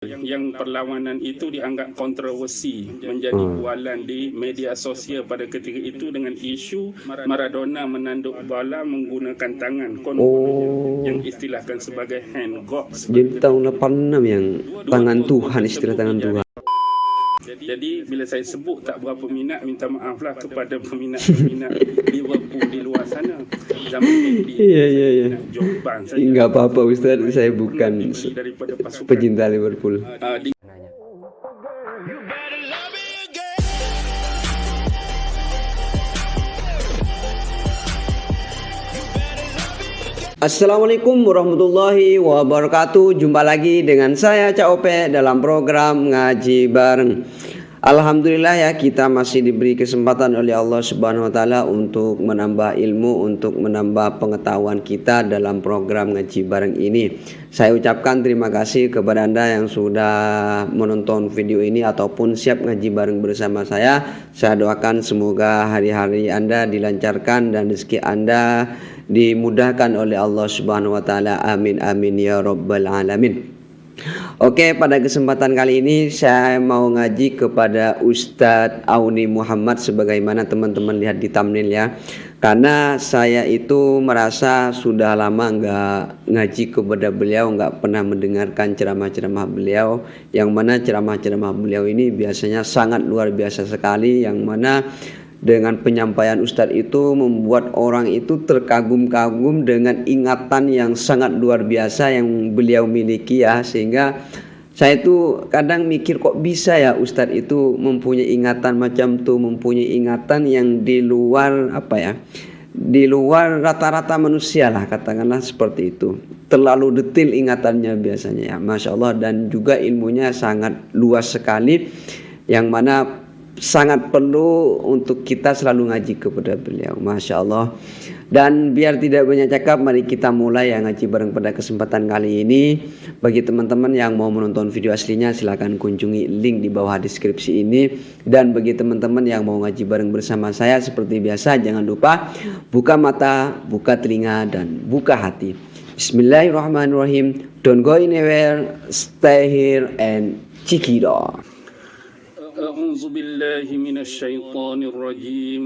yang perlawanan itu dianggap kontroversi, menjadi bualan di media sosial pada ketika itu dengan isu Maradona menanduk bola menggunakan tangan yang istilahkan sebagai hand God. Jadi tahun 86 yang tangan Tuhan, istilah tangan Tuhan. Jadi bila saya sebut tak berapa minat, minta maaflah kepada peminat-peminat Liverpool di luar sana. Zaman Iya. Jombang saja. Enggak apa-apa Ustaz, saya bukan pecinta Liverpool. Assalamualaikum warahmatullahi wabarakatuh. Jumpa lagi dengan saya Cak Ope dalam program Ngaji Bareng. Alhamdulillah ya, kita masih diberi kesempatan oleh Allah Subhanahu wa taala untuk menambah ilmu, untuk menambah pengetahuan kita dalam program Ngaji Bareng ini. Saya ucapkan terima kasih kepada Anda yang sudah menonton video ini ataupun siap ngaji bareng bersama saya. Saya doakan semoga hari-hari Anda dilancarkan dan rezeki Anda dimudahkan oleh Allah Subhanahu wa taala. Amin amin ya rabbal alamin. Oke, pada kesempatan kali ini saya mau ngaji kepada Ustadz Auni Muhammad sebagaimana teman-teman lihat di thumbnail ya. Karena saya itu merasa sudah lama nggak ngaji kepada beliau, nggak pernah mendengarkan ceramah-ceramah beliau, yang mana ceramah-ceramah beliau ini biasanya sangat luar biasa sekali, yang mana dengan penyampaian Ustadz itu membuat orang itu terkagum-kagum dengan ingatan yang sangat luar biasa yang beliau miliki ya. Sehingga saya itu kadang mikir kok bisa ya Ustadz itu mempunyai ingatan macam itu, mempunyai ingatan yang di luar di luar rata-rata manusia lah, katakanlah seperti itu. Terlalu detail ingatannya biasanya ya, Masya Allah. Dan juga ilmunya sangat luas sekali, yang mana sangat perlu untuk kita selalu ngaji kepada beliau, Masya Allah. Dan biar tidak banyak cakap, mari kita mulai ya ngaji bareng pada kesempatan kali ini. Bagi teman-teman yang mau menonton video aslinya, silakan kunjungi link di bawah deskripsi ini. Dan bagi teman-teman yang mau ngaji bareng bersama saya, seperti biasa jangan lupa buka mata, buka telinga, dan buka hati. Bismillahirrahmanirrahim. Don't go anywhere, stay here and check it out. أعوذ بالله من الشيطان الرجيم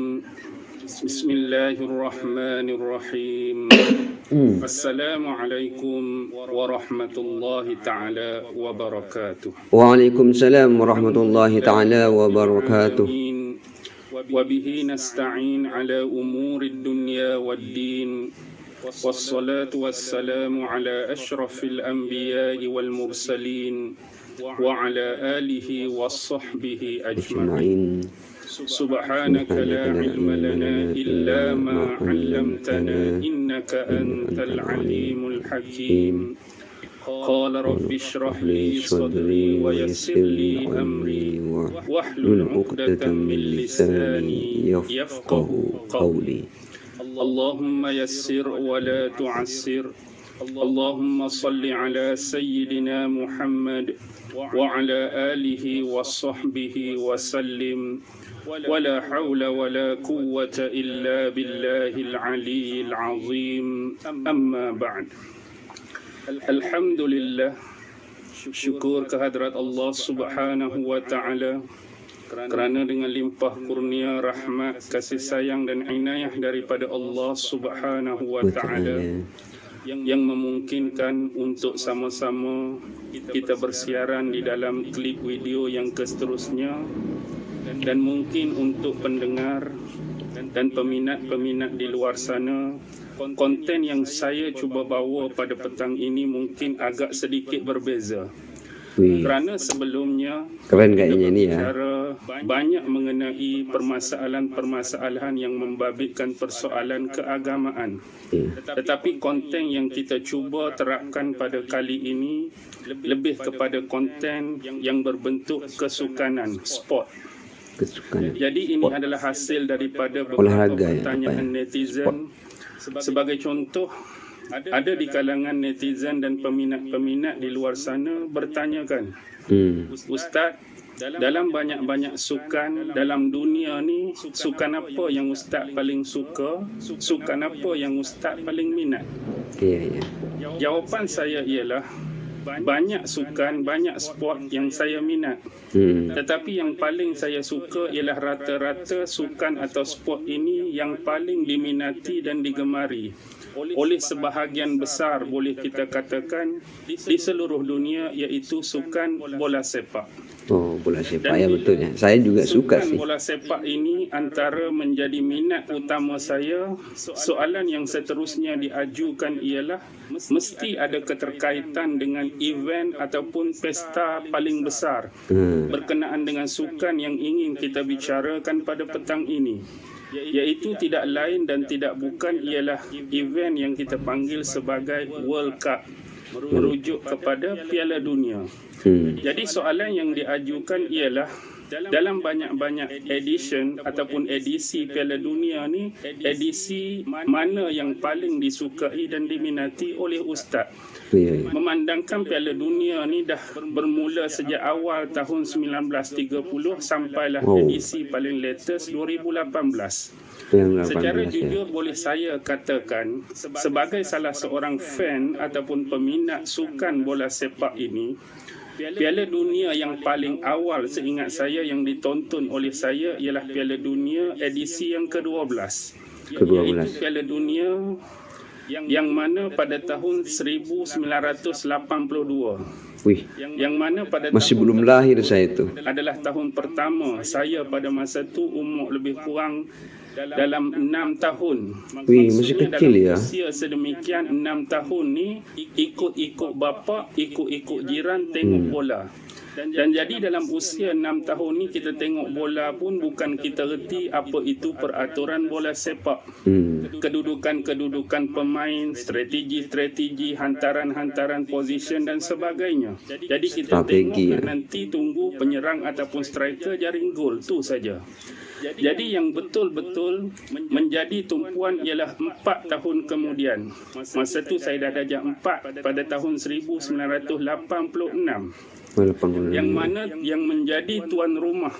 بسم الله الرحمن الرحيم السلام عليكم ورحمة الله تعالى وبركاته. وعليكم السلام ورحمة الله تعالى وبركاته. وبه نستعين على أمور الدنيا والدين والصلاة والسلام على أشرف الأنبياء والمرسلين وعلى آله وصحبه أجمعين. سبحانك لا علم لنا إلا ما علمتنا إنك أنت العليم الحكيم. قال رب اشرح لي صدري ويسر لي أمري واحلل عقدة من لساني يفقه قولي. اللهم يسر ولا تعسر. اللهم صل على سيدنا محمد وعلى آله وصحبه وسلم ولا حول ولا قوة إلا بالله العلي العظيم. أما بعد. الحمد لله, syukur kehadrat Allah Subhanahu wa taala kerana dengan limpah kurnia rahmat, kasih sayang dan inayah daripada Allah Subhanahu wa taala yang memungkinkan untuk sama-sama kita bersiaran di dalam klip video yang seterusnya, dan mungkin untuk pendengar dan peminat-peminat di luar sana, konten yang saya cuba bawa pada petang ini mungkin agak sedikit berbeza. Kerana sebelumnya keren kayaknya ini ya, banyak mengenai permasalahan-permasalahan yang membabitkan persoalan keagamaan. Tetapi konten yang kita cuba terapkan pada kali ini lebih kepada konten yang berbentuk kesukanan, sport. Jadi ini adalah hasil daripada beberapa pertanyaan netizen. Sebagai contoh, ada di kalangan netizen dan peminat-peminat di luar sana bertanyakan, Ustaz, dalam banyak-banyak sukan dalam dunia ni, sukan apa yang Ustaz paling suka? Sukan apa yang Ustaz paling minat? Jawapan saya ialah banyak sukan, banyak sport yang saya minat. Tetapi yang paling saya suka ialah rata-rata sukan atau sport ini yang paling diminati dan digemari oleh sebahagian besar, boleh kita katakan, di seluruh dunia, iaitu sukan bola sepak. Oh, bola sepak ya, betul ya. Saya juga suka Sukan sih. bola sepak ini antara menjadi minat utama saya. Soalan yang seterusnya diajukan ialah mesti ada keterkaitan dengan event ataupun pesta paling besar berkenaan dengan sukan yang ingin kita bicarakan pada petang ini, iaitu tidak lain dan tidak bukan ialah event yang kita panggil sebagai World Cup, merujuk kepada Piala Dunia. Jadi soalan yang diajukan ialah dalam banyak-banyak edition ataupun edisi Piala Dunia ni, edisi mana yang paling disukai dan diminati oleh Ustaz? Memandangkan Piala Dunia ni dah bermula sejak awal tahun 1930 sampailah edisi paling latest 2018. Secara jujur boleh saya katakan, sebagai salah seorang fan ataupun peminat sukan bola sepak ini, Piala Dunia yang paling awal seingat saya yang ditonton oleh saya ialah Piala Dunia edisi yang ke-12. Iaitu Piala Dunia yang mana pada tahun 1982. Yang mana pada masih belum lahir saya itu. Adalah tahun pertama saya pada masa itu umur lebih kurang dalam 6 tahun. Masih kecil ya. Usia sedemikian 6 tahun ni ikut-ikut bapa, ikut-ikut jiran tengok bola. Dan jadi dalam usia 6 tahun ni kita tengok bola pun bukan kita reti apa itu peraturan bola sepak. Kedudukan-kedudukan pemain, strategi-strategi, hantaran-hantaran position dan sebagainya. Jadi kita tengok nanti tunggu penyerang ataupun striker jaring gol, tu saja. Jadi yang betul-betul menjadi tumpuan ialah 4 tahun kemudian. Masa tu saya dah darjah 4 pada tahun 1986. Yang mana yang menjadi tuan rumah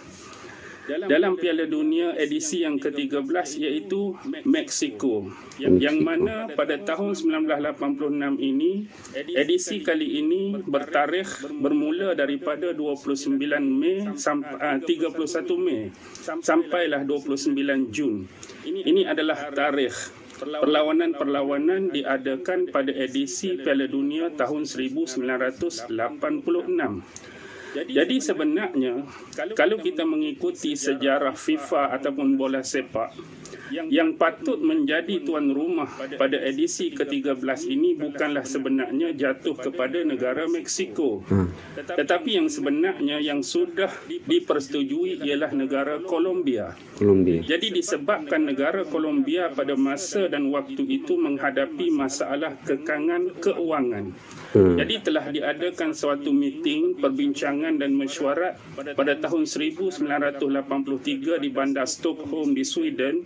dalam Piala Dunia edisi yang ke-13 iaitu Meksiko. Yang mana pada tahun 1986 ini, edisi kali ini bertarikh bermula daripada 29 Mei sampai 31 Mei sampailah 29 Jun. Ini adalah tarikh perlawanan-perlawanan diadakan pada edisi Piala Dunia tahun 1986. Jadi sebenarnya kalau kita mengikuti sejarah FIFA ataupun bola sepak, yang patut menjadi tuan rumah pada edisi ke-13 ini bukanlah sebenarnya jatuh kepada negara Meksiko. Tetapi yang sebenarnya yang sudah dipersetujui ialah negara Colombia. Jadi disebabkan negara Colombia pada masa dan waktu itu menghadapi masalah kekangan keuangan. Jadi telah diadakan suatu meeting, perbincangan dan mesyuarat pada tahun 1983 di bandar Stockholm di Sweden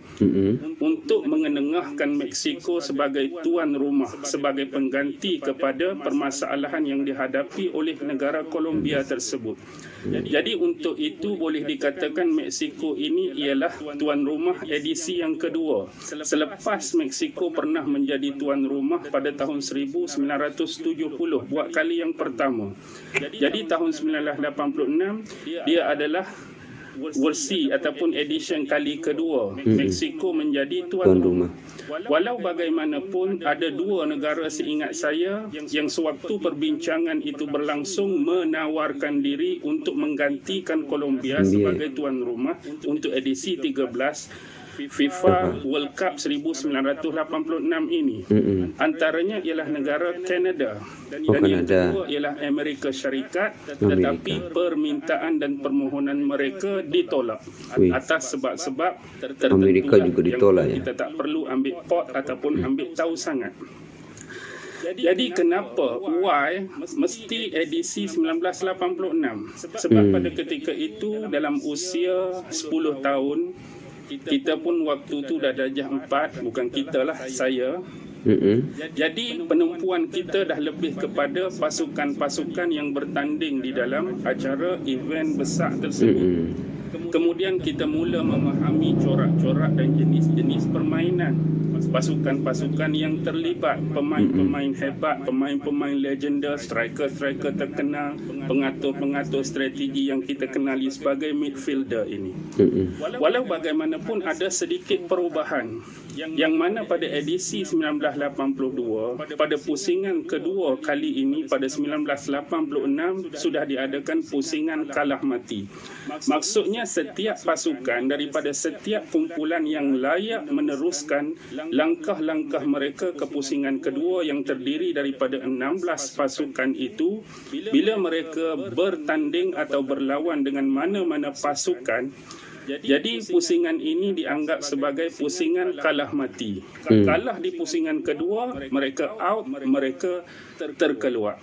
untuk mengenengahkan Meksiko sebagai tuan rumah, sebagai pengganti kepada permasalahan yang dihadapi oleh negara Colombia tersebut. Jadi untuk itu boleh dikatakan Meksiko ini ialah tuan rumah edisi yang kedua. Selepas Meksiko pernah menjadi tuan rumah pada tahun 1970 buat kali yang pertama. Jadi tahun 1986 dia adalah versi ataupun edition kali kedua. Meksiko menjadi tuan rumah. Walau bagaimanapun ada dua negara seingat saya yang sewaktu perbincangan itu berlangsung menawarkan diri untuk menggantikan Colombia sebagai tuan rumah untuk edisi 13 FIFA World Cup 1986 ini. Antaranya ialah negara Kanada dan yang kedua ialah Amerika Syarikat, tetapi permintaan dan permohonan mereka ditolak atas sebab-sebab tertentu. Amerika juga ditolak ya. Kita tak perlu ambil pot ataupun ambil tahu sangat. Jadi kenapa? Why mesti edisi 1986? Sebab pada ketika itu dalam usia 10 tahun kita pun waktu tu dah darjah 4, bukan kita lah, saya. Jadi penumpuan kita dah lebih kepada pasukan-pasukan yang bertanding di dalam acara event besar tersebut. Kemudian kita mula memahami corak-corak dan jenis-jenis permainan. pasukan-pasukan yang terlibat, pemain-pemain hebat, pemain-pemain legenda, striker-striker terkenal, pengatur-pengatur strategi yang kita kenali sebagai midfielder ini. Walau bagaimanapun ada sedikit perubahan, yang mana pada edisi 1982, pada pusingan kedua kali ini pada 1986 sudah diadakan pusingan kalah mati. Maksudnya setiap pasukan daripada setiap kumpulan yang layak meneruskan langkah-langkah mereka ke pusingan kedua yang terdiri daripada 16 pasukan itu, bila mereka bertanding atau berlawan dengan mana-mana pasukan. Jadi pusingan ini dianggap sebagai pusingan kalah mati. Kalah di pusingan kedua, mereka out, mereka terkeluar.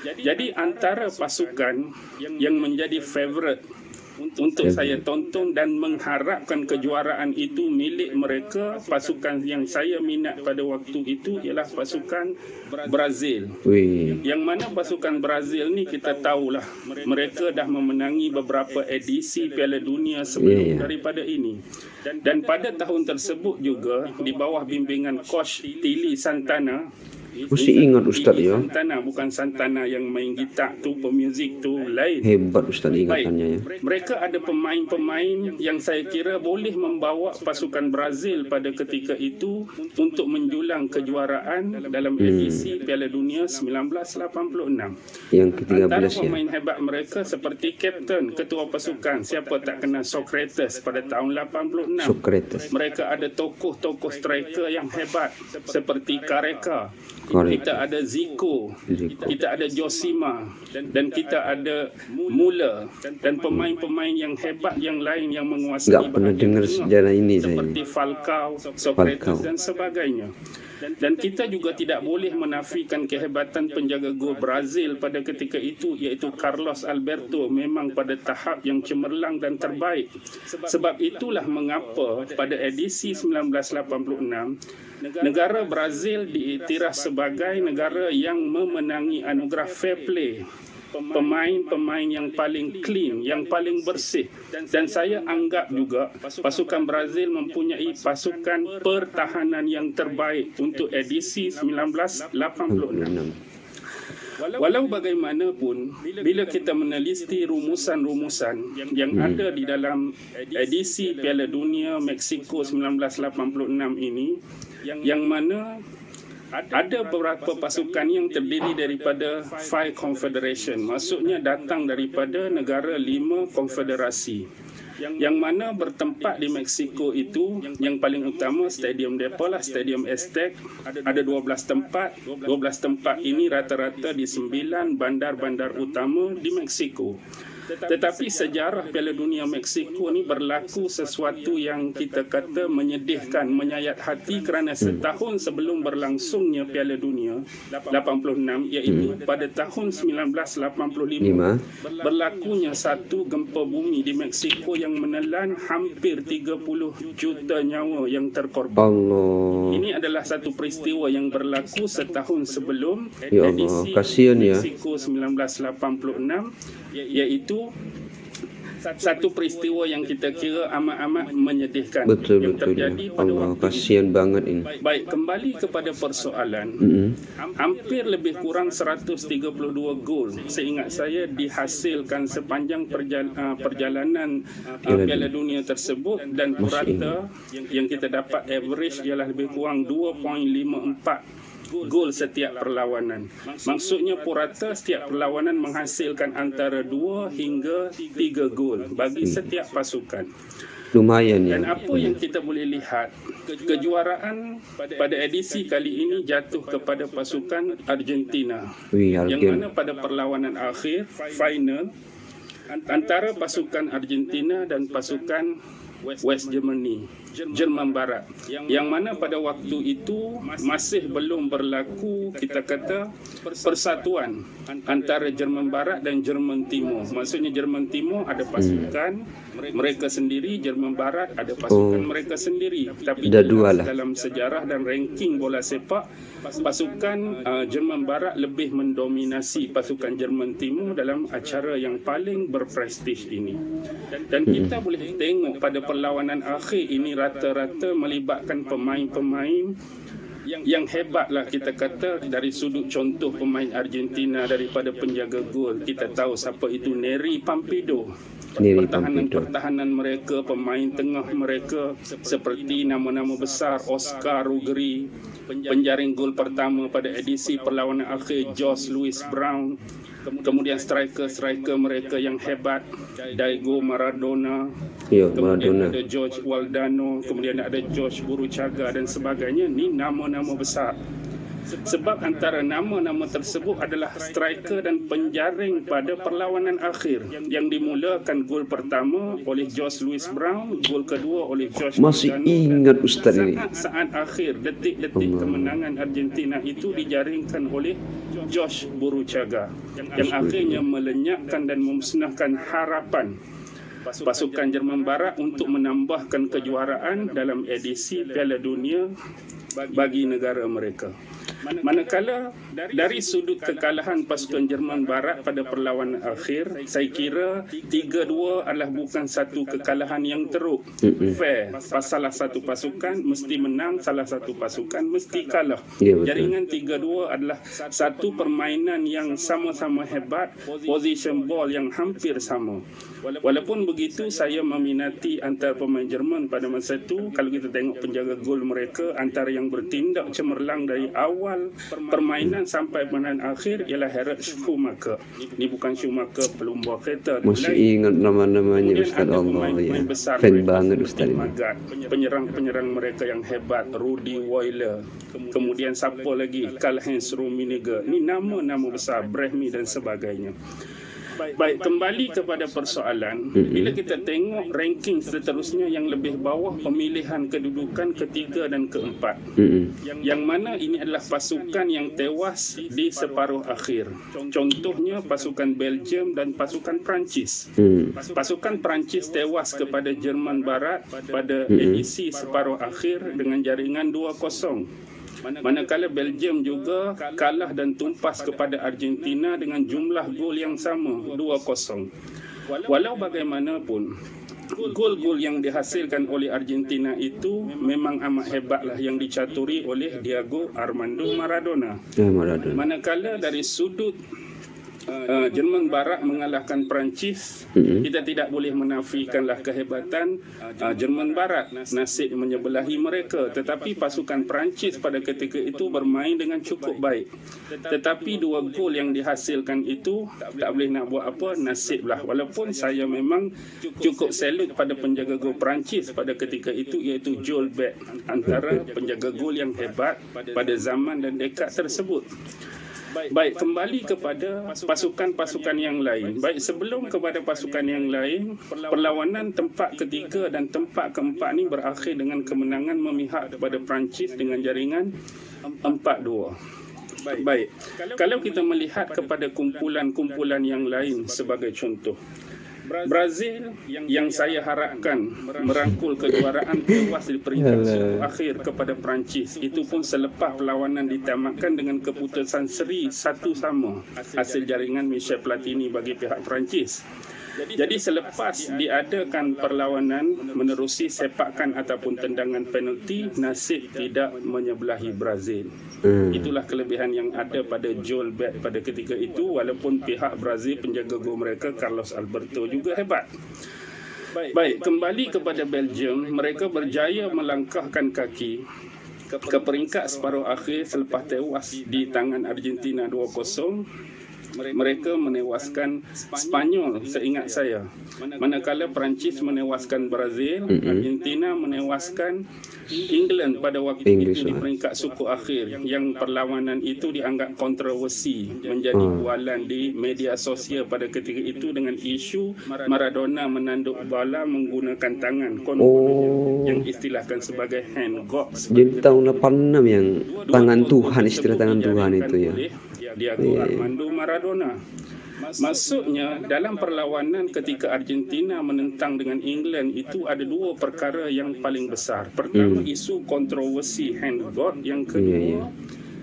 Jadi antara pasukan yang menjadi favourite untuk saya tonton dan mengharapkan kejuaraan itu milik mereka, pasukan yang saya minat pada waktu itu ialah pasukan Brazil. Yang mana pasukan Brazil ni kita tahulah, mereka dah memenangi beberapa edisi Piala Dunia sebelum daripada ini. Dan pada tahun tersebut juga di bawah bimbingan coach Tili Santana. Mesti ingat Ustaz ya. Santana, bukan Santana yang main gitar tu, pemuzik tu lain. Hebat Ustaz ingatannya ya. Mereka ada pemain-pemain yang saya kira boleh membawa pasukan Brazil pada ketika itu untuk menjulang kejuaraan dalam edisi Piala Dunia 1986. Yang ke-13 Antara ya. pemain hebat mereka seperti kapten, ketua pasukan, siapa tak kenal Socrates pada tahun 86. Socrates. Mereka ada tokoh-tokoh striker yang hebat seperti Careca. Kita ada Zico, kita ada Josima, dan kita ada Müller, dan pemain-pemain yang hebat yang lain yang menguasai Enggak pernah dengar sejarah ini saya. seperti Falcao, Socrates dan sebagainya. Dan kita juga tidak boleh menafikan kehebatan penjaga gol Brazil pada ketika itu, iaitu Carlos Alberto, memang pada tahap yang cemerlang dan terbaik. Sebab itulah mengapa pada edisi 1986 negara Brazil diiktiraf sebagai negara yang memenangi anugerah fair play. Pemain-pemain yang paling clean, yang paling bersih. Dan saya anggap juga pasukan Brazil mempunyai pasukan pertahanan yang terbaik untuk edisi 1986. Walau bagaimanapun, bila kita meneliti rumusan-rumusan yang ada di dalam edisi Piala Dunia Meksiko 1986 ini, yang mana ada beberapa pasukan yang terdiri daripada 5 confederation, maksudnya datang daripada negara 5 konfederasi. Yang mana bertempat di Meksiko itu, yang paling utama Stadium Depola, Stadium Aztec, ada 12 tempat. 12 tempat ini rata-rata di 9 bandar-bandar utama di Meksiko. Tetapi sejarah Piala Dunia Meksiko ni berlaku sesuatu yang kita kata menyedihkan, menyayat hati, kerana setahun sebelum berlangsungnya Piala Dunia 86, iaitu pada tahun 1985, berlakunya satu gempa bumi di Meksiko yang menelan hampir 30 juta nyawa yang terkorban. Allah. Ini adalah satu peristiwa yang berlaku setahun sebelum Ya Allah, edisi kasihan ya. Meksiko 1986, iaitu satu peristiwa yang kita kira amat-amat menyedihkan yang Betul-betul ya. terjadi pada Allah, waktu kasihan banget ini. Baik, kembali kepada persoalan. Hampir lebih kurang 132 gol seingat saya dihasilkan sepanjang perjalanan Piala Dunia tersebut, dan purata yang kita dapat average ialah lebih kurang 2.54 gol setiap perlawanan. Maksudnya purata setiap perlawanan menghasilkan antara 2 hingga 3 gol bagi setiap pasukan. Lumayan ya. Dan apa yang kita boleh lihat, kejuaraan pada edisi kali ini jatuh kepada pasukan Argentina. Yang mana pada perlawanan akhir, final, antara pasukan Argentina dan pasukan West Germany, Jerman Barat, yang mana pada waktu itu masih belum berlaku, kita kata, persatuan antara Jerman Barat dan Jerman Timur. Maksudnya Jerman Timur ada pasukan mereka sendiri, Jerman Barat ada pasukan mereka sendiri. Tapi dalam sejarah dan ranking bola sepak, pasukan Jerman Barat lebih mendominasi pasukan Jerman Timur dalam acara yang paling berprestij ini. Dan kita boleh tengok pada perlawanan akhir ini rata-rata melibatkan pemain-pemain yang hebat lah kita kata. Dari sudut contoh pemain Argentina daripada penjaga gol, kita tahu siapa itu, Nery Pampido. Pertahanan mereka, pemain tengah mereka seperti nama-nama besar Oscar Ruggeri, penjaring gol pertama pada edisi perlawanan akhir Josh Louis Brown, kemudian striker mereka yang hebat Diego Maradona, kemudian ada George Valdano, kemudian ada George Burruchaga dan sebagainya. Ni nama-nama besar. Sebab antara nama-nama tersebut adalah striker dan penjaring pada perlawanan akhir yang dimulakan gol pertama oleh Josh Louis Brown, gol kedua oleh George Masih Valdano. Ingat Ustaz ini. Saat akhir, detik-detik kemenangan Argentina itu dijaringkan oleh George Burruchaga yang akhirnya melenyapkan dan memusnahkan harapan pasukan Jerman Barat untuk menambahkan kejuaraan dalam edisi Piala Dunia bagi negara mereka. Manakala dari sudut kekalahan pasukan Jerman Barat pada perlawanan akhir, saya kira 3-2 adalah bukan satu kekalahan yang teruk. Fair. Salah satu pasukan mesti menang, salah satu pasukan mesti kalah. Jaringan 3-2 adalah satu permainan yang sama-sama hebat, position ball yang hampir sama. Walaupun begitu, saya meminati antara pemain Jerman pada masa itu. Kalau kita tengok penjaga gol mereka, antara yang bertindak cemerlang dari awal permainan sampai permainan akhir ialah Harald Schumacher. Ini bukan Schumacher pelumba kereta. Masih ingat nama-namanya Ustaz. Allah ya. Fan banget Ustaz ini. Penyerang-penyerang mereka yang hebat, Rudi Weiler. Kemudian siapa lagi? Karl-Heinz Rummenigge. Ini nama-nama besar, Brehmi dan sebagainya. Baik, kembali kepada persoalan. Bila kita tengok ranking seterusnya yang lebih bawah, pemilihan kedudukan ketiga dan keempat, yang mana ini adalah pasukan yang tewas di separuh akhir. Contohnya pasukan Belgium dan pasukan Perancis. Pasukan Perancis tewas kepada Jerman Barat pada edisi separuh akhir dengan jaringan 2-0. Manakala Belgium juga kalah dan tumpas kepada Argentina dengan jumlah gol yang sama, 2-0. Walau bagaimanapun, gol-gol yang dihasilkan oleh Argentina itu memang amat hebatlah, yang dicaturi oleh Diego Armando Maradona. Manakala dari sudut Jerman Barat mengalahkan Perancis, kita tidak boleh menafikanlah kehebatan Jerman Barat. Nasib menyebelahi mereka, tetapi pasukan Perancis pada ketika itu bermain dengan cukup baik. Tetapi dua gol yang dihasilkan itu tak boleh nak buat apa, nasiblah. Walaupun saya memang cukup salut pada penjaga gol Perancis pada ketika itu, iaitu Jules Bert, antara penjaga gol yang hebat pada zaman dan dekad tersebut. Baik, kembali kepada pasukan-pasukan yang lain. Baik, sebelum kepada pasukan yang lain, perlawanan tempat ketiga dan tempat keempat ini berakhir dengan kemenangan memihak kepada Perancis dengan jaringan 4-2. Baik, kalau kita melihat kepada kumpulan-kumpulan yang lain sebagai contoh, Brazil yang saya harapkan merangkul kejuaraan tewas di peringkat akhir kepada Perancis. Itu pun selepas perlawanan ditamatkan dengan keputusan seri 1-1 hasil jaringan Michel Platini bagi pihak Perancis. Jadi selepas diadakan perlawanan menerusi sepakan ataupun tendangan penalti, nasib tidak menyebelahi Brazil. Itulah kelebihan yang ada pada Jules Bert pada ketika itu, walaupun pihak Brazil penjaga gol mereka Carlos Alberto juga hebat. Baik, kembali kepada Belgium, mereka berjaya melangkahkan kaki ke peringkat separuh akhir selepas tewas di tangan Argentina 2-0. Mereka menewaskan Spanyol seingat saya. Manakala Perancis menewaskan Brazil, Argentina menewaskan England pada waktu itu di peringkat suku akhir, yang perlawanan itu dianggap kontroversi, menjadi bualan di media sosial pada ketika itu dengan isu Maradona menanduk bola menggunakan tangan, yang istilahkan sebagai hand gods. Jadi tahun 86 yang tangan Tuhan, istilah tangan Tuhan itu ya. Diego Armando Maradona. Maksudnya dalam perlawanan ketika Argentina menentang dengan England itu ada dua perkara yang paling besar. Pertama, isu kontroversi hand god. Yang kedua,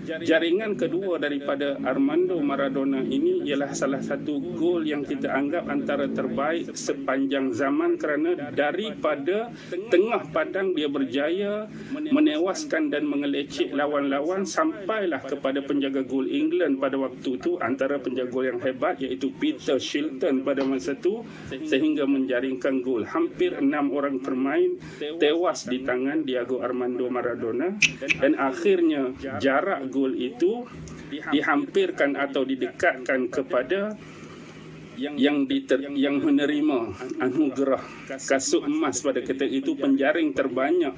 Jaringan kedua daripada Armando Maradona ini ialah salah satu gol yang kita anggap antara terbaik sepanjang zaman, kerana daripada tengah padang dia berjaya menewaskan dan mengelecek lawan-lawan sampailah kepada penjaga gol England pada waktu itu, antara penjaga gol yang hebat iaitu Peter Shilton pada masa itu, sehingga menjaringkan gol. Hampir 6 orang pemain tewas di tangan Diego Armando Maradona, dan akhirnya jarak gol itu dihampirkan atau didekatkan kepada yang menerima anugerah kasut emas pada ketika itu. Penjaring terbanyak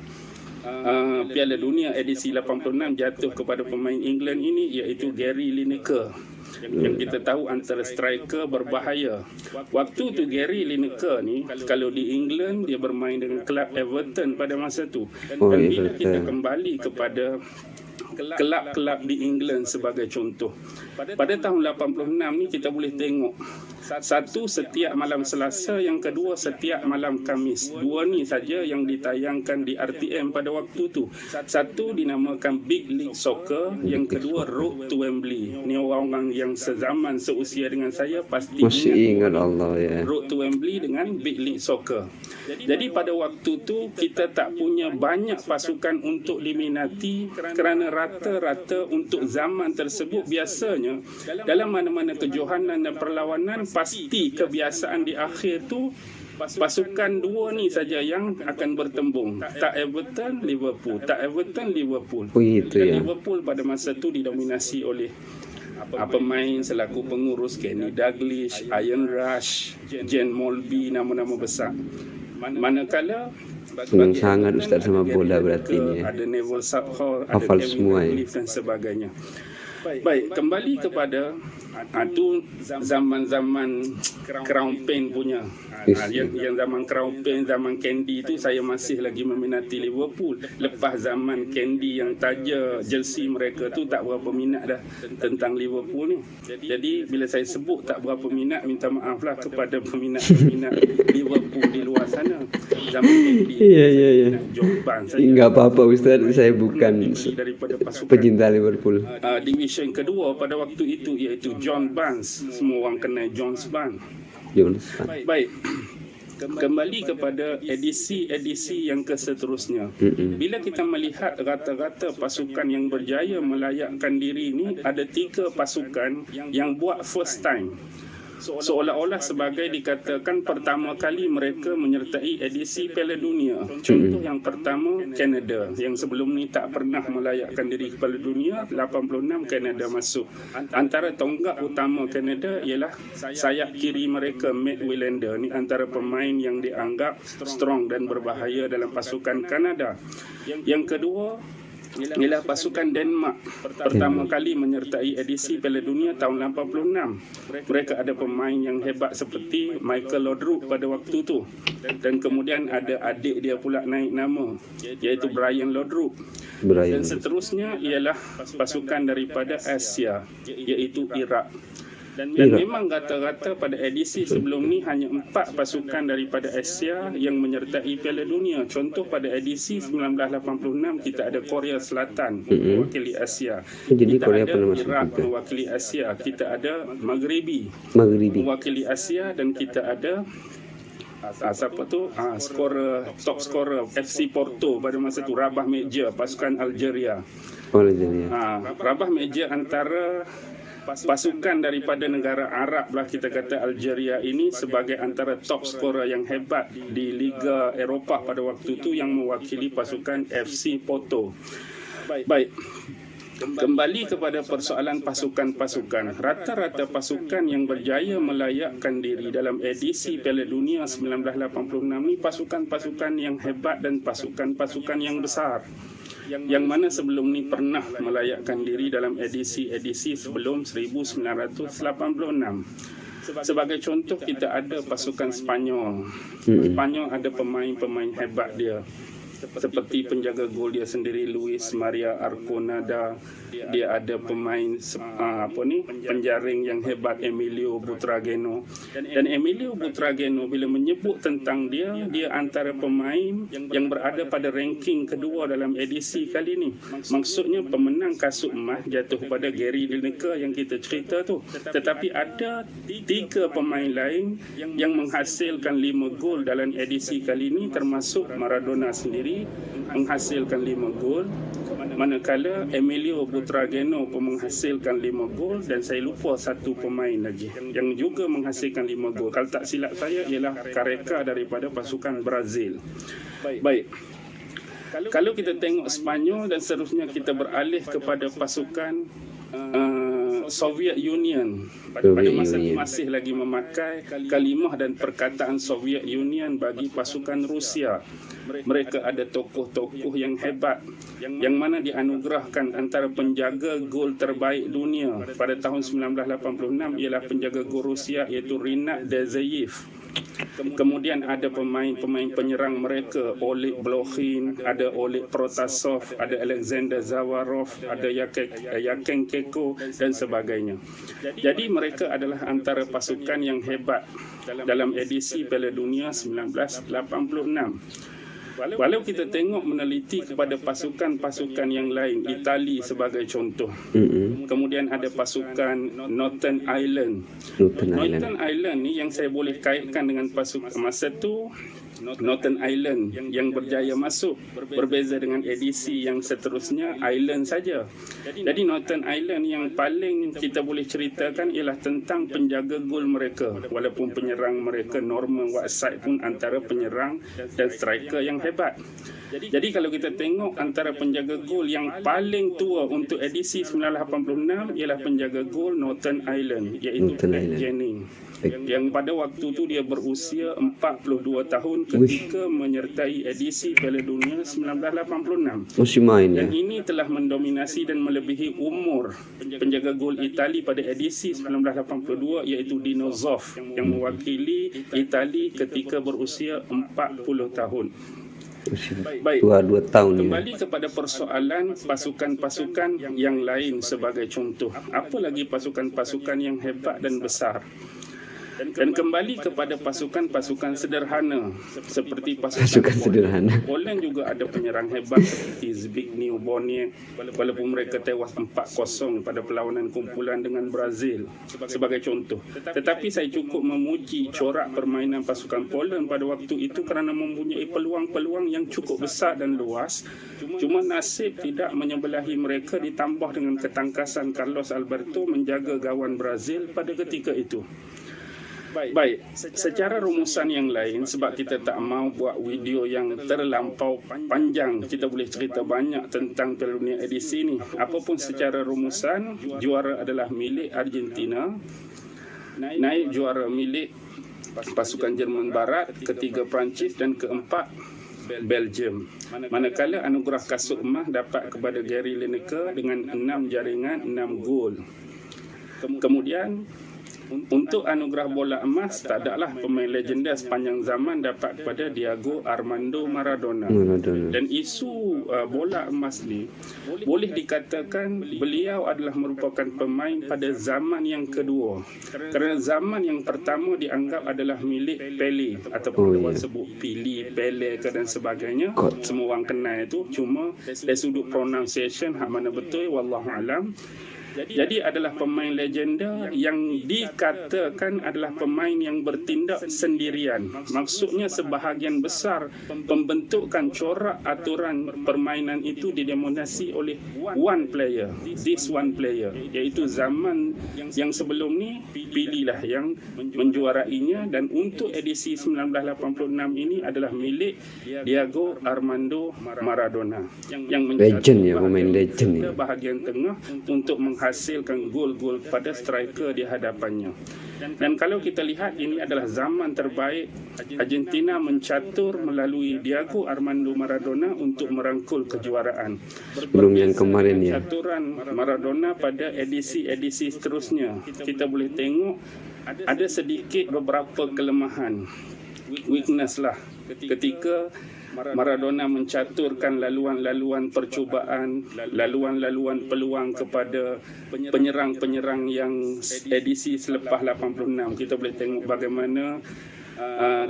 Piala Dunia edisi 86 jatuh kepada pemain England ini iaitu Gary Lineker, yang kita tahu antara striker berbahaya. Waktu tu Gary Lineker ni kalau di England dia bermain dengan kelab Everton pada masa tu. Dan bila kita kembali kepada kelab-kelab di England sebagai contoh, pada tahun 86 ni kita boleh tengok satu setiap malam Selasa, yang kedua setiap malam Khamis. Dua ni saja yang ditayangkan di RTM pada waktu tu. Satu dinamakan Big League Soccer, yang kedua Road to Wembley. Ni orang-orang yang sezaman seusia dengan saya pasti masih ingat Allah ya. Road to Wembley dengan Big League Soccer. Jadi pada waktu tu kita tak punya banyak pasukan untuk diminati, kerana rata-rata untuk zaman tersebut biasanya dalam mana-mana kejohanan dan perlawanan pasti kebiasaan di akhir tu pasukan dua ni saja yang akan bertembung. Tak Everton, Liverpool. Tak Everton, Liverpool. Oh itu ya. Liverpool pada masa tu didominasi oleh pemain selaku pengurus Kenny Dalglish, Ian Rush, Jen Molby, nama-nama besar. Manakala senang sangat Ustaz sama bola berarti ni ya. Ada Neville Southall, ada Hafal Kevin semua ya. Radcliffe dan sebagainya. Baik, kembali kepada itu zaman-zaman Crown Paint punya. Yang zaman Crown Paint, zaman Candy itu saya masih lagi meminati Liverpool. Lepas zaman Candy yang taja jersey mereka tu tak berapa minat dah tentang Liverpool ni. Jadi bila saya sebut tak berapa minat, minta maaflah kepada peminat-peminat Liverpool di luar sana. Zaman Candy. Ya. John Barnes. Enggak apa-apa Ustaz, saya bukan pecinta Liverpool. Division kedua pada waktu itu iaitu John Barnes. Semua orang kenal John Barnes. Baik. Kembali kepada edisi-edisi yang keseterusnya. Bila kita melihat rata-rata pasukan yang berjaya melayakkan diri ini, ada 3 pasukan yang buat first time. Seolah-olah sebagai dikatakan pertama kali mereka menyertai edisi Piala Dunia. Contoh yang pertama, Canada, yang sebelum ni tak pernah melayakkan diri ke Piala Dunia. 86 Canada masuk. Antara tonggak utama Canada ialah sayap kiri mereka, Matt Wilander. Ni antara pemain yang dianggap strong dan berbahaya dalam pasukan Kanada. Yang kedua ialah pasukan Denmark, pertama kali menyertai edisi Piala Dunia tahun 86. Mereka ada pemain yang hebat seperti Michael Laudrup pada waktu tu, dan kemudian ada adik dia pula naik nama iaitu Brian Laudrup. Dan seterusnya ialah pasukan daripada Asia iaitu Iraq. Dan memang rata-rata pada edisi sebelum ni hanya 4 pasukan daripada Asia yang menyertai Piala Dunia. Contoh pada edisi 1986 kita ada Korea Selatan mewakili Asia. Jadi kita Korea ada Iraq mewakili Asia. Kita ada Maghribi mewakili Asia, dan kita ada siapa tu? Top scorer FC Porto pada masa tu, Rabah Meja, pasukan Algeria. Rabah Meja antara pasukan daripada negara Arab lah, kita kata Algeria ini sebagai antara top scorer yang hebat di Liga Eropah pada waktu itu, yang mewakili pasukan FC Porto. Baik. Kembali kepada persoalan pasukan-pasukan. Rata-rata pasukan yang berjaya melayakkan diri dalam edisi Piala Dunia 1986 ni pasukan-pasukan yang hebat dan pasukan-pasukan yang besar, yang mana sebelum ni pernah melayakkan diri dalam edisi-edisi sebelum 1986. Sebagai contoh, kita ada pasukan Spanyol. Spanyol ada pemain-pemain hebat dia. seperti penjaga gol dia sendiri Luis Maria Arconada, dia ada pemain penjaring yang hebat Emilio Butragueño. Dan Emilio Butragueño bila menyebut tentang dia antara pemain yang berada pada ranking kedua dalam edisi kali ini. Maksudnya pemenang kasut emas jatuh pada Gary Lineker yang kita cerita tu. Tetapi ada 3 pemain lain yang menghasilkan 5 gol dalam edisi kali ini, termasuk Maradona sendiri menghasilkan 5 gol, manakala Emilio Butragueño pun menghasilkan 5 gol, dan saya lupa satu pemain lagi yang juga menghasilkan 5 gol. Kalau tak silap saya ialah Careca daripada pasukan Brazil. Baik. Kalau kita tengok Sepanyol dan seterusnya, kita beralih kepada pasukan Soviet Union. Pada masa itu masih lagi memakai kalimah dan perkataan Soviet Union bagi pasukan Rusia. Mereka ada tokoh-tokoh yang hebat yang mana dianugerahkan antara penjaga gol terbaik dunia pada tahun 1986 ialah penjaga gol Rusia iaitu Rinat Dzayev. Kemudian ada pemain-pemain penyerang mereka, Oleg Blokhin, ada Oleg Protasov, ada Alexander Zavarov, ada Yakenko dan sebagainya. Jadi mereka adalah antara pasukan yang hebat dalam edisi Piala Dunia 1986. Walau kita tengok meneliti kepada pasukan-pasukan yang lain, Itali sebagai contoh. Kemudian ada pasukan Northern Ireland. Northern Ireland ni yang saya boleh kaitkan dengan pasukan masa tu. Northern Ireland yang berjaya masuk, berbeza dengan edisi yang seterusnya Ireland saja. Jadi Northern Ireland yang paling kita boleh ceritakan ialah tentang penjaga gol mereka, walaupun penyerang mereka Norman Whiteside pun antara penyerang dan striker yang hebat. Jadi kalau kita tengok antara penjaga gol yang paling tua untuk edisi 1986 ialah penjaga gol Northern Ireland, iaitu Pat Jennings, yang pada waktu itu dia berusia 42 tahun ketika menyertai edisi Piala Dunia 1986. Masih main ya. Dan ini telah mendominasi dan melebihi umur penjaga gol Itali pada edisi 1982 iaitu Dino Zoff yang mewakili Itali ketika berusia 40 tahun. Baik, 2 tahun kembali kepada persoalan pasukan-pasukan yang lain sebagai contoh. Apa lagi pasukan-pasukan yang hebat dan besar? Dan kembali kepada pasukan-pasukan sederhana seperti pasukan sederhana. Poland juga ada penyerang hebat seperti Zbigniew Boniek, walaupun mereka tewas 4-0 pada perlawanan kumpulan dengan Brazil sebagai contoh. Tetapi saya cukup memuji corak permainan pasukan Poland pada waktu itu kerana mempunyai peluang-peluang yang cukup besar dan luas. Cuma nasib tidak menyebelahi mereka, ditambah dengan ketangkasan Carlos Alberto menjaga gawang Brazil pada ketika itu. Baik, secara rumusan yang lain, sebab kita tak mau buat video yang terlampau panjang, kita boleh cerita banyak tentang Piala Dunia edisi ini. Apapun secara rumusan, juara adalah milik Argentina, naik juara milik pasukan Jerman Barat, ketiga Perancis dan keempat Belgium. Manakala anugerah kasut emas dapat kepada Gary Lineker dengan 6 jaringan, 6 gol. Kemudian untuk anugerah bola emas, tak adalah pemain legenda sepanjang zaman dapat kepada Diego Armando Maradona. Dan isu bola emas ni boleh dikatakan beliau adalah merupakan pemain pada zaman yang kedua. Kerana zaman yang pertama dianggap adalah milik Pele, ataupun orang sebut Pili, Pele dan sebagainya. Semua orang kenal itu, cuma dari sudut pronunciation hak mana betul wallahu alam. Jadi adalah pemain legenda yang dikatakan adalah pemain yang bertindak sendirian. Maksudnya sebahagian besar pembentukan corak aturan permainan itu didominasi oleh one player, iaitu zaman yang sebelum ni pilihlah yang menjuarainya, dan untuk edisi 1986 ini adalah milik Diego Armando Maradona yang menjadi bahagian tengah untuk menghasilkan gol-gol pada striker di hadapannya. Dan kalau kita lihat, ini adalah zaman terbaik Argentina mencatur melalui Diego Armando Maradona untuk merangkul kejuaraan. Belum yang kemarin ya. Caturan Maradona pada edisi-edisi seterusnya, kita boleh tengok ada sedikit beberapa kelemahan. weakness lah ketika Maradona mencaturkan laluan-laluan percubaan, laluan-laluan peluang kepada penyerang-penyerang yang edisi selepas 86. Kita boleh tengok bagaimana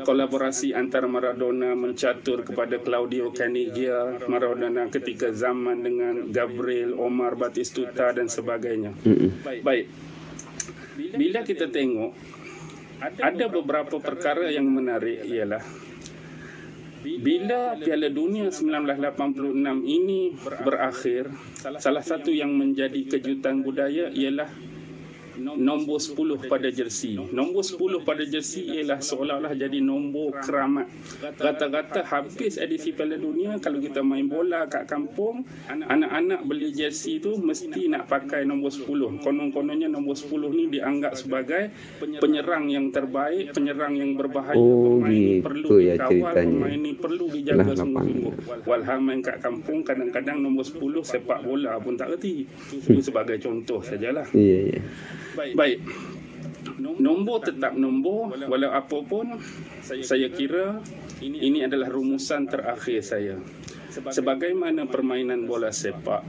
kolaborasi antara Maradona mencatur kepada Claudio Caniggia, Maradona ketika zaman dengan Gabriel, Omar Batistuta dan sebagainya. Baik. Bila kita tengok ada beberapa perkara yang menarik ialah bila Piala Dunia 1986 ini berakhir, salah satu yang menjadi kejutan budaya ialah nombor 10 pada jersey. Nombor 10 pada jersey ialah seolah-olah jadi nombor keramat. Kata-kata habis edisi Piala Dunia, kalau kita main bola kat kampung, anak-anak beli jersey tu mesti nak pakai nombor 10. Konon-kononnya nombor 10 ni dianggap sebagai penyerang yang terbaik, penyerang yang berbahaya. Pemain ni perlu dikawal, pemain ni perlu dijaga sungguh-sungguh. Walhal main kat kampung, kadang-kadang nombor 10 sepak bola pun tak reti. Itu sebagai contoh sajalah. Ya. Baik. Nombor tetap nombor, walau apa pun, saya kira ini adalah rumusan terakhir saya. Sebagaimana permainan bola sepak,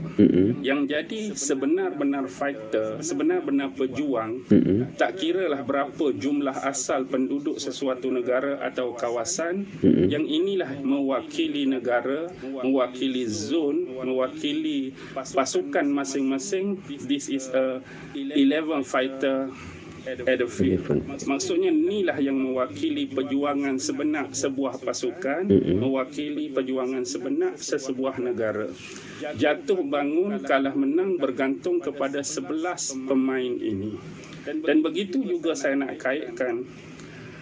yang jadi sebenar-benar fighter, sebenar-benar pejuang, tak kiralah berapa jumlah asal penduduk sesuatu negara atau kawasan, yang inilah mewakili negara, mewakili zon, mewakili pasukan masing-masing. This is a 11 fighter at the field. Maksudnya inilah yang mewakili perjuangan sebenar sebuah pasukan, mewakili perjuangan sebenar sesebuah negara. Jatuh bangun, kalah menang bergantung kepada 11 pemain ini. Dan begitu juga saya nak kaitkan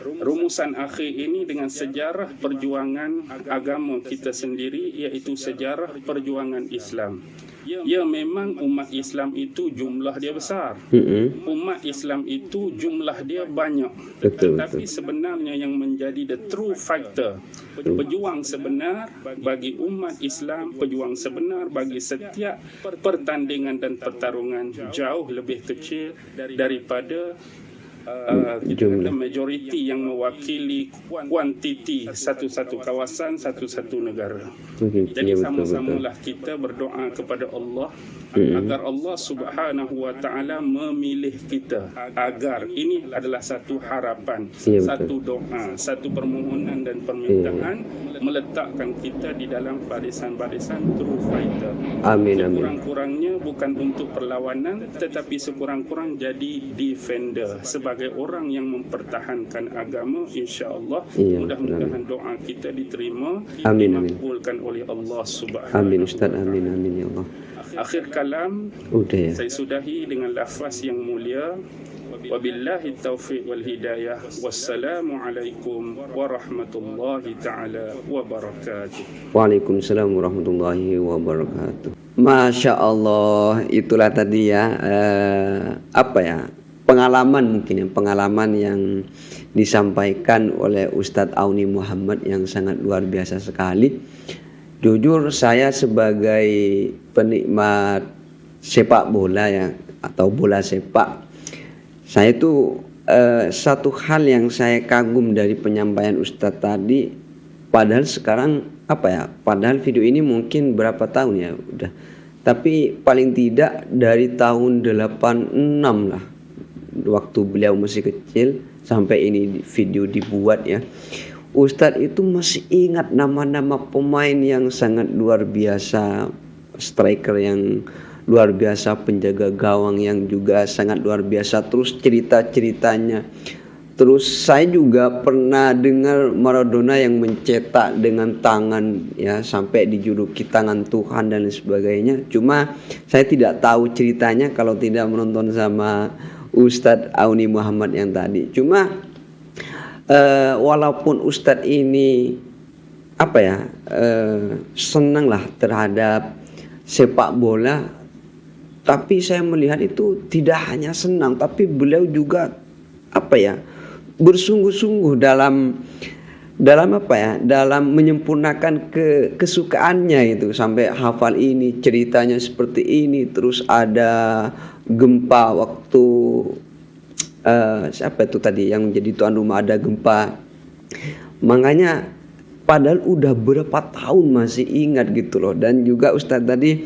rumusan akhir ini dengan sejarah perjuangan agama kita sendiri, iaitu sejarah perjuangan Islam. Ya, memang umat Islam itu jumlah dia besar. Umat Islam itu jumlah dia banyak. Tetapi sebenarnya yang menjadi the true fighter, pejuang sebenar bagi umat Islam, pejuang sebenar bagi setiap pertandingan dan pertarungan jauh lebih kecil daripada majoriti yang mewakili kuantiti satu-satu kawasan, satu-satu negara. Jadi sama-samalah kita berdoa kepada Allah agar Allah Subhanahu wa taala memilih kita, agar ini adalah satu harapan, satu doa, satu permohonan dan permintaan, meletakkan kita di dalam barisan-barisan true fighter. Amin. Sekurang-kurangnya bukan untuk perlawanan, tetapi sekurang-kurang jadi defender, sebagai orang yang mempertahankan agama. InsyaAllah mudah-mudahan doa kita diterima, dimakbulkan oleh Allah Subhanahu. Amin Ustaz, amin ya Allah. Akhir kalam saya sudahi dengan lafaz yang mulia. Wabillahi taufiq wal hidayah. Wassalamualaikum warahmatullahi taala wabarakatuh. Waalaikumsalam warahmatullahi wabarakatuh. Masya Allah, itulah tadi ya pengalaman yang disampaikan oleh Ustadz Auni Muhammad yang sangat luar biasa sekali. Jujur saya sebagai penikmat sepak bola ya, atau bola sepak, saya itu satu hal yang saya kagum dari penyampaian Ustadz tadi. Padahal sekarang padahal video ini mungkin berapa tahun ya udah, tapi paling tidak dari tahun 86 lah, waktu beliau masih kecil sampai ini video dibuat ya. Ustadz itu masih ingat nama-nama pemain yang sangat luar biasa, striker yang luar biasa, penjaga gawang yang juga sangat luar biasa, terus cerita-ceritanya. Terus saya juga pernah dengar Maradona yang mencetak dengan tangan ya, sampai dijuluki tangan Tuhan dan sebagainya. Cuma saya tidak tahu ceritanya kalau tidak menonton sama Ustadz Auni Muhammad yang tadi. Cuma walaupun Ustadz ini senang lah terhadap sepak bola, tapi saya melihat itu tidak hanya senang, tapi beliau juga bersungguh-sungguh dalam menyempurnakan kesukaannya itu, sampai hafal ini, ceritanya seperti ini. Terus ada gempa waktu siapa itu tadi yang menjadi tuan rumah, ada gempa Makanya padahal udah berapa tahun masih ingat gitu loh. Dan juga Ustadz tadi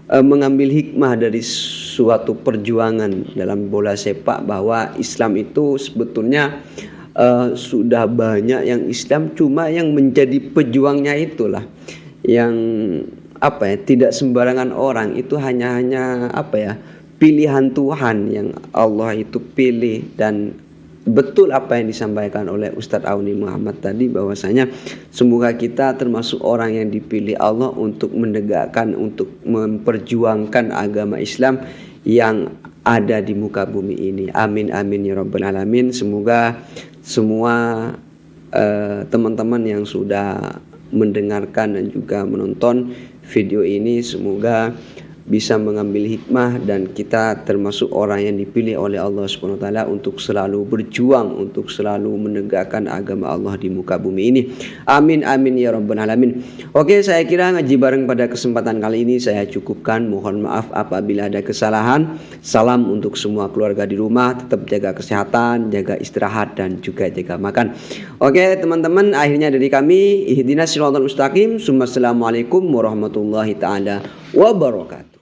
mengambil hikmah dari suatu perjuangan dalam bola sepak, bahwa Islam itu sebetulnya sudah banyak yang Islam, cuma yang menjadi pejuangnya itulah yang tidak sembarangan orang, itu hanya pilihan Tuhan yang Allah itu pilih. Dan betul apa yang disampaikan oleh Ustadz Auni Muhammad tadi, bahwasanya semoga kita termasuk orang yang dipilih Allah untuk menegakkan, untuk memperjuangkan agama Islam yang ada di muka bumi ini. Amin amin ya rabbal alamin. Semoga semua teman-teman yang sudah mendengarkan dan juga menonton video ini, semoga bisa mengambil hikmah, dan kita termasuk orang yang dipilih oleh Allah Subhanahu wa taala untuk selalu berjuang, untuk selalu menegakkan agama Allah di muka bumi ini. Amin amin ya rabbal alamin. Oke, saya kira ngaji bareng pada kesempatan kali ini saya cukupkan. Mohon maaf apabila ada kesalahan. Salam untuk semua keluarga di rumah, tetap jaga kesehatan, jaga istirahat, dan juga jaga makan. Oke teman-teman, akhirnya dari kami, ihdinas siratal mustaqim. Assalamualaikum warahmatullahi taala wabarakatuh.